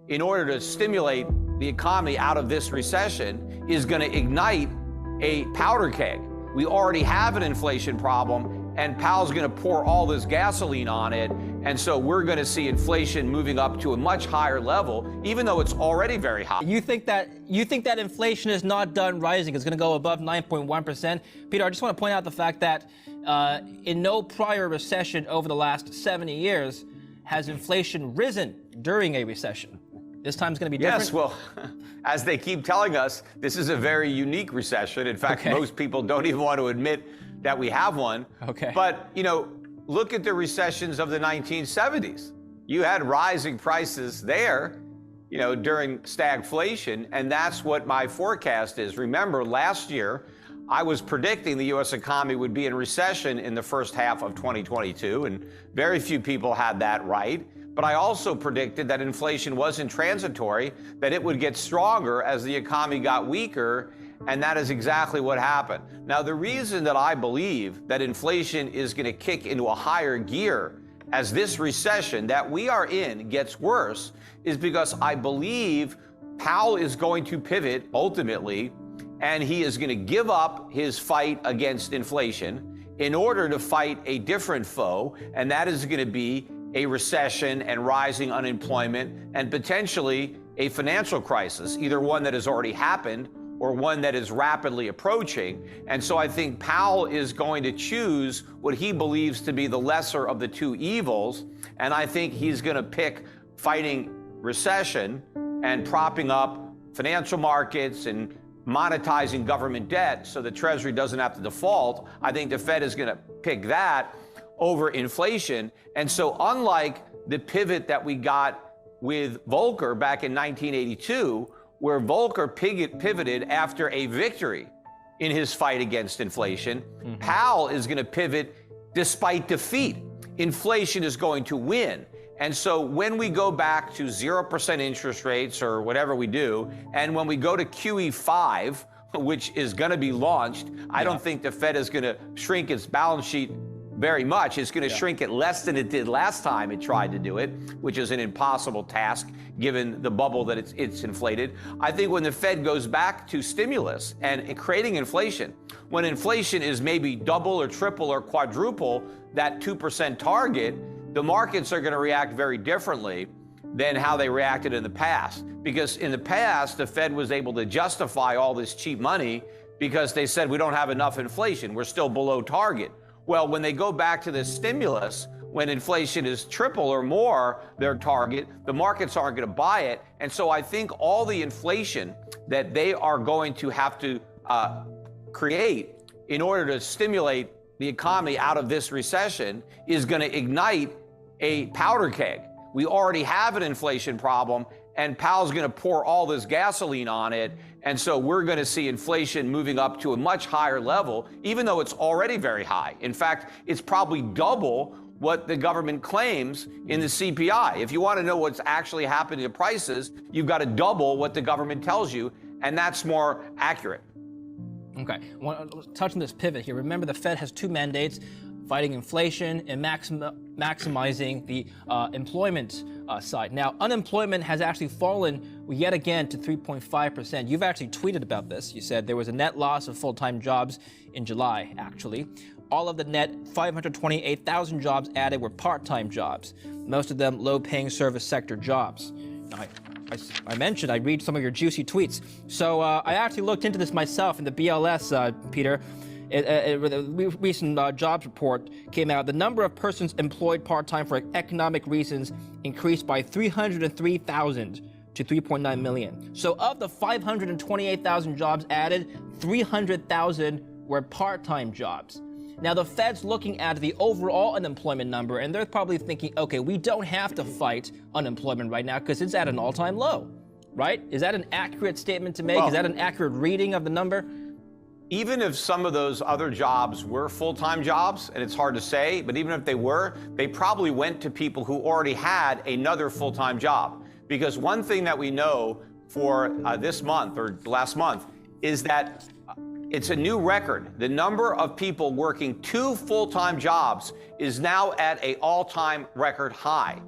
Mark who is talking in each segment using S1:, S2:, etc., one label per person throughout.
S1: in order to stimulate the economy out of this recession is going to ignite a powder keg. We already have an inflation problem, and Powell's going to pour all this gasoline on it. And so we're going to see inflation moving up to a much higher level, even though it's already very high.
S2: You think that inflation is not done rising? It's going to go above 9.1%. Peter, I just want to point out the fact that in no prior recession over the last 70 years has inflation risen during a recession. This time's going to be different?
S1: Yes, well, as they keep telling us, this is a very unique recession. In fact, most people don't even want to admit that we have one.
S2: Okay.
S1: But, you know, look at the recessions of the 1970s. You had rising prices there, you know, during stagflation, and that's what my forecast is. Remember, last year, I was predicting the U.S. economy would be in recession in the first half of 2022, and very few people had that right. But I also predicted that inflation wasn't transitory, that it would get stronger as the economy got weaker, and that is exactly what happened. Now, the reason that I believe that inflation is going to kick into a higher gear as this recession that we are in gets worse is because I believe Powell is going to pivot ultimately, and he is going to give up his fight against inflation in order to fight a different foe, and that is going to be a recession and rising unemployment and potentially a financial crisis, either one that has already happened or one that is rapidly approaching. And so I think Powell is going to choose what he believes to be the lesser of the two evils. And I think he's going to pick fighting recession and propping up financial markets and monetizing government debt so the Treasury doesn't have to default. I think the Fed is going to pick that over inflation. And so unlike the pivot that we got with Volcker back in 1982, where Volcker pivoted after a victory in his fight against inflation, Powell is going to pivot despite defeat. Inflation is going to win. And so when we go back to 0% interest rates or whatever we do, and when we go to QE5, which is going to be launched, I don't think the Fed is going to shrink its balance sheet very much. It's going to shrink it less than it did last time it tried to do it, which is an impossible task given the bubble that it's inflated. I think when the Fed goes back to stimulus and creating inflation, when inflation is maybe double or triple or quadruple that 2% target, the markets are going to react very differently than how they reacted in the past. Because in the past, the Fed was able to justify all this cheap money because they said we don't have enough inflation. We're still below target. Well, when they go back to the stimulus, when inflation is triple or more their target, the markets aren't going to buy it. And so I think all the inflation that they are going to have to create in order to stimulate the economy out of this recession is going to ignite a powder keg. We already have an inflation problem, and Powell's going to pour all this gasoline on it. And so we're going to see inflation moving up to a much higher level, even though it's already very high. In fact, it's probably double what the government claims in the CPI. If you want to know what's actually happening to prices, you've got to double what the government tells you, and that's more accurate.
S2: Okay, I want to touch on this pivot here. Remember, the Fed has two mandates: fighting inflation and maximizing the employment side. Now, unemployment has actually fallen yet again to 3.5%. You've actually tweeted about this. You said there was a net loss of full-time jobs in July, actually. All of the net 528,000 jobs added were part-time jobs, most of them low-paying service sector jobs. Now, I mentioned I read some of your juicy tweets. So I actually looked into this myself in the BLS, Peter. The recent jobs report came out. The number of persons employed part-time for economic reasons increased by 303,000 to 3.9 million. So of the 528,000 jobs added, 300,000 were part-time jobs. Now, the Fed's looking at the overall unemployment number, and they're probably thinking, okay, we don't have to fight unemployment right now because it's at an all-time low, right? Is that an accurate statement to make?
S1: Well,
S2: is that an accurate reading of the number?
S1: Even if some of those other jobs were full-time jobs, and it's hard to say, but even if they were, they probably went to people who already had another full-time job. Because one thing that we know for this month or last month is that it's a new record. The number of people working two full-time jobs is now at an all-time record high.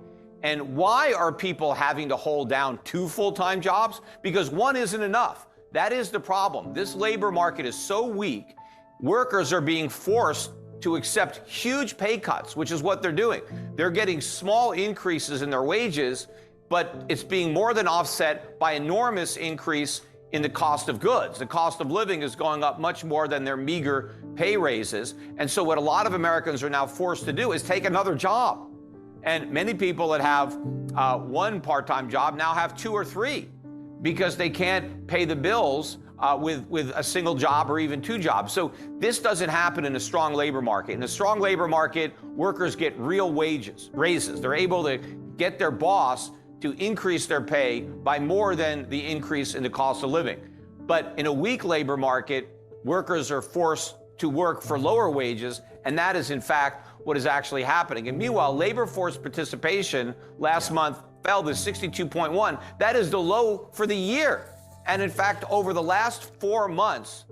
S1: And why are people having to hold down 2 full-time jobs? Because one isn't enough. That is the problem. This labor market is so weak, workers are being forced to accept huge pay cuts, which is what they're doing. They're getting small increases in their wages, but it's being more than offset by enormous increase in the cost of goods. The cost of living is going up much more than their meager pay raises. And so what a lot of Americans are now forced to do is take another job. And many people that have one part-time job now have 2 or 3 because they can't pay the bills with a single job or even 2 jobs. So this doesn't happen in a strong labor market. In a strong labor market, workers get real wages, raises. They're able to get their boss to increase their pay by more than the increase in the cost of living. But in a weak labor market, workers are forced to work for lower wages, and that is in fact what is actually happening. And meanwhile, labor force participation last month fell to 62.1. That is the low for the year. And in fact, over the last 4 months,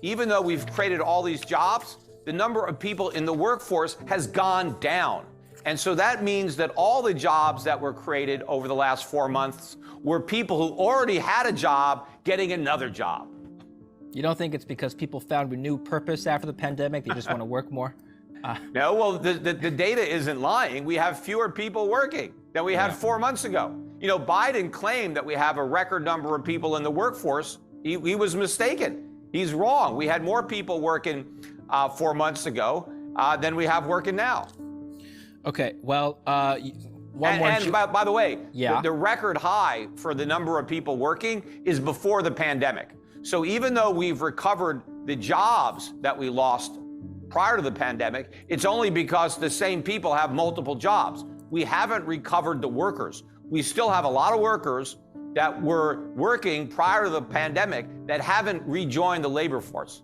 S1: even though we've created all these jobs, the number of people in the workforce has gone down. And so that means that all the jobs that were created over the last 4 months were people who already had a job getting another job.
S2: You don't think it's because people found renewed purpose after the pandemic? They just want to work more?
S1: No, well, the data isn't lying. We have fewer people working than we had 4 months ago. You know, Biden claimed that we have a record number of people in the workforce. He was mistaken. He's wrong. We had more people working 4 months ago than we have working now.
S2: Okay, well, by
S1: the way,
S2: yeah.
S1: the record high for the number of people working is before the pandemic. So even though we've recovered the jobs that we lost prior to the pandemic, it's only because the same people have multiple jobs. We haven't recovered the workers. We still have a lot of workers that were working prior to the pandemic that haven't rejoined the labor force.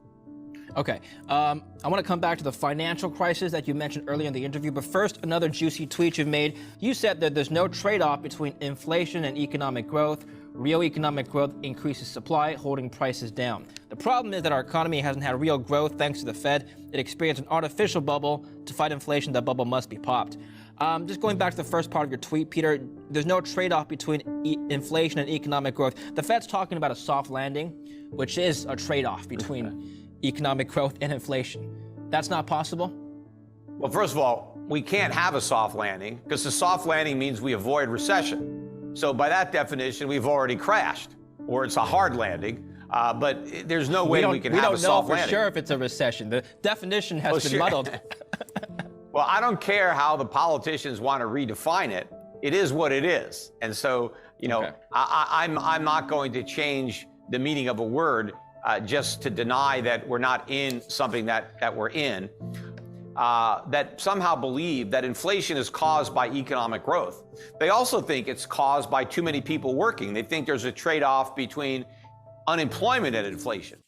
S2: Okay, I want to come back to the financial crisis that you mentioned earlier in the interview, but first, another juicy tweet you made. You said that there's no trade-off between inflation and economic growth. Real economic growth increases supply, holding prices down. The problem is that our economy hasn't had real growth thanks to the Fed. It experienced an artificial bubble. To fight inflation, that bubble must be popped. Just going back to the first part of your tweet, Peter, there's no trade-off between inflation and economic growth. The Fed's talking about a soft landing, which is a trade-off between economic growth and inflation. That's not possible?
S1: Well, first of all, we can't have a soft landing because a soft landing means we avoid recession. So by that definition, we've already crashed, or it's a hard landing. But there's no way we can have a soft landing.
S2: We don't know for sure if it's a recession. The definition has been muddled.
S1: Well, I don't care how the politicians want to redefine it. It is what it is. And so, you know, I'm not going to change the meaning of a word just to deny that we're not in something that we're in, that somehow believe that inflation is caused by economic growth. They also think it's caused by too many people working. They think there's a trade-off between unemployment and inflation.